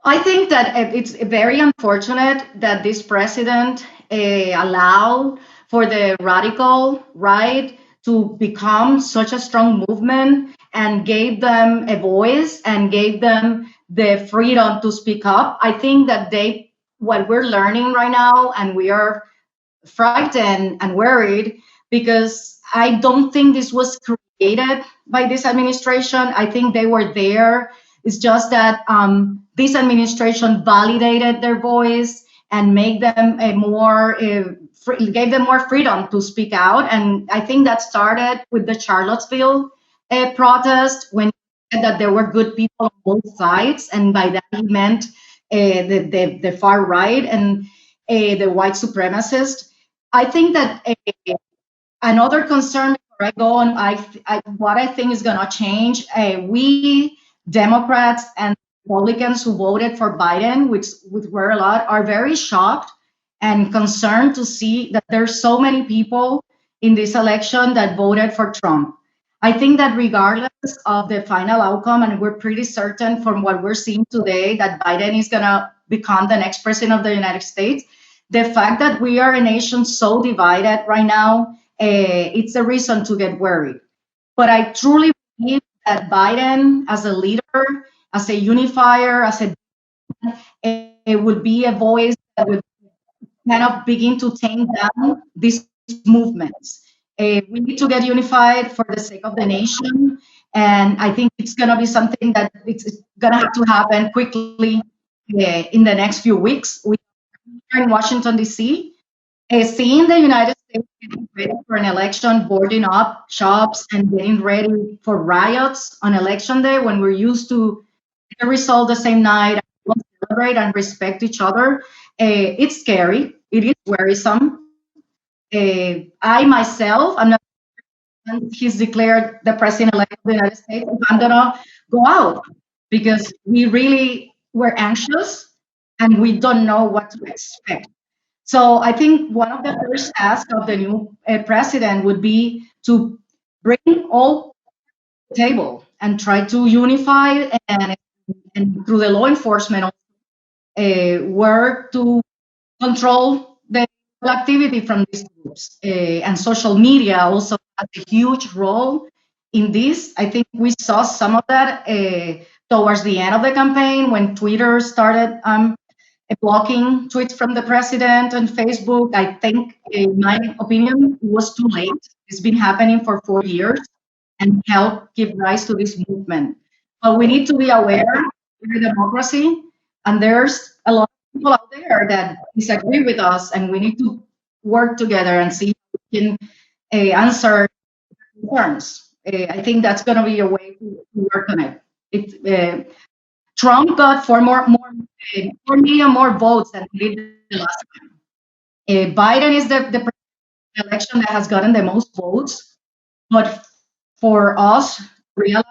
I think that it's very unfortunate that this president allowed for the radical right to become such a strong movement and gave them a voice and gave them the freedom to speak up. I think that what we're learning right now, and we are frightened and worried because I don't think this was created by this administration. I think they were there. It's just that this administration validated their voice and made them gave them more freedom to speak out. And I think that started with the Charlottesville protest when he said that there were good people on both sides, and by that he meant the far right and the white supremacists. I think that another concern before I go on, what I think is going to change, we Democrats and Republicans who voted for Biden, which were a lot, are very shocked and concerned to see that there's so many people in this election that voted for Trump. I think that regardless of the final outcome, and we're pretty certain from what we're seeing today that Biden is going to become the next president of the United States, the fact that we are a nation so divided right now, it's a reason to get worried. But I truly believe that Biden, as a leader, as a unifier, it would be a voice that would kind of begin to tame down these movements. We need to get unified for the sake of the nation, and I think it's going to be something that it's going to have to happen quickly in the next few weeks. We are in Washington, D.C., seeing the United States getting ready for an election, boarding up shops and getting ready for riots on election day when we're used to get the result the same night, celebrate and respect each other. It's scary. It is worrisome. I myself, I'm not. He's declared the president-elect of the United States. I'm gonna go out because we really were anxious and we don't know what to expect. So I think one of the first tasks of the new president would be to bring all to the table and try to unify and through the law enforcement work to control the activity from these groups. And social media also has a huge role in this. I think we saw some of that towards the end of the campaign when Twitter started blocking tweets from the president on Facebook. I think, in my opinion, it was too late. It's been happening for 4 years and helped give rise to this movement. But we need to be aware we're a democracy, and there's a lot of people out there that disagree with us, and we need to work together and see if we can answer concerns. I think that's going to be a way to work on it. Trump got 4 million more votes than he did the last time. Biden is the election that has gotten the most votes, but for us, realize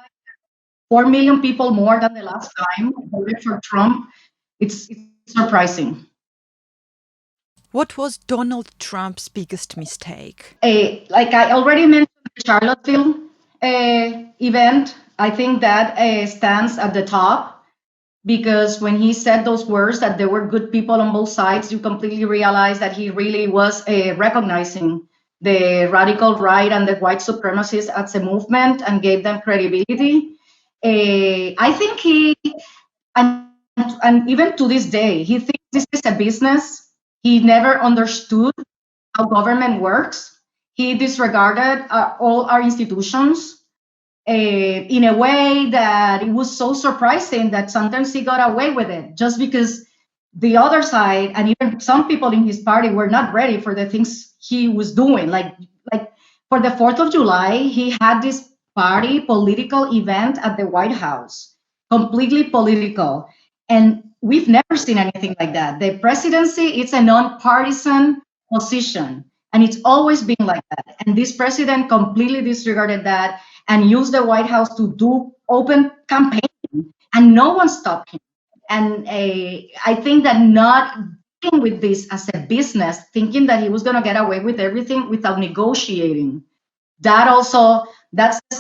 4 million people more than the last time voted for Trump, it's surprising. What was Donald Trump's biggest mistake? Like I already mentioned, the Charlottesville event, I think that stands at the top because when he said those words that there were good people on both sides, you completely realize that he really was recognizing the radical right and the white supremacists as a movement and gave them credibility. I think and even to this day, he thinks this is a business. He never understood how government works. He disregarded all our institutions in a way that it was so surprising that sometimes he got away with it just because the other side and even some people in his party were not ready for the things he was doing. Like for the 4th of July, he had this party political event at the White House, completely political. And we've never seen anything like that. The presidency, it's a nonpartisan position, and it's always been like that. And this president completely disregarded that and used the White House to do open campaigning, and no one stopped him. And I think that not dealing with this as a business, thinking that he was going to get away with everything without negotiating, that's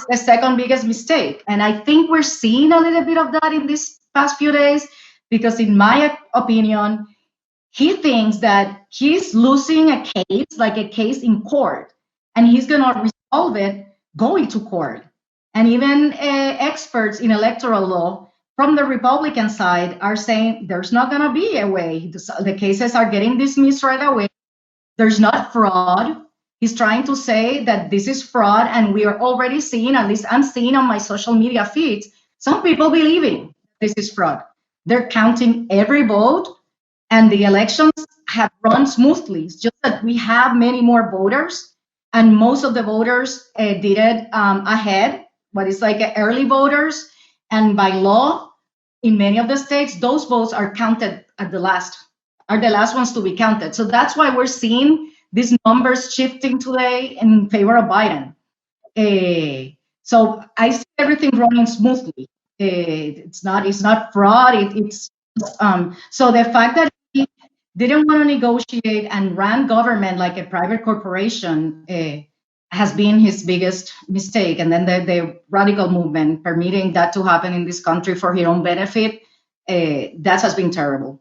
the second biggest mistake. And I think we're seeing a little bit of that in these past few days because in my opinion, he thinks that he's losing a case, like a case in court, and he's going to resolve it going to court. And even experts in electoral law from the Republican side are saying there's not going to be a way. The cases are getting dismissed right away. There's not fraud. He's trying to say that this is fraud, and we are already seeing, at least I'm seeing on my social media feeds, some people believing this is fraud. They're counting every vote, and the elections have run smoothly. It's just that we have many more voters, and most of the voters did it ahead, but it's like early voters. And by law, in many of the states, those votes are counted at the last ones to be counted. So that's why we're seeing these numbers shifting today in favor of Biden. So I see everything running smoothly. It's not fraud. It's so the fact that he didn't want to negotiate and ran government like a private corporation has been his biggest mistake. And then the radical movement permitting that to happen in this country for his own benefit, that has been terrible.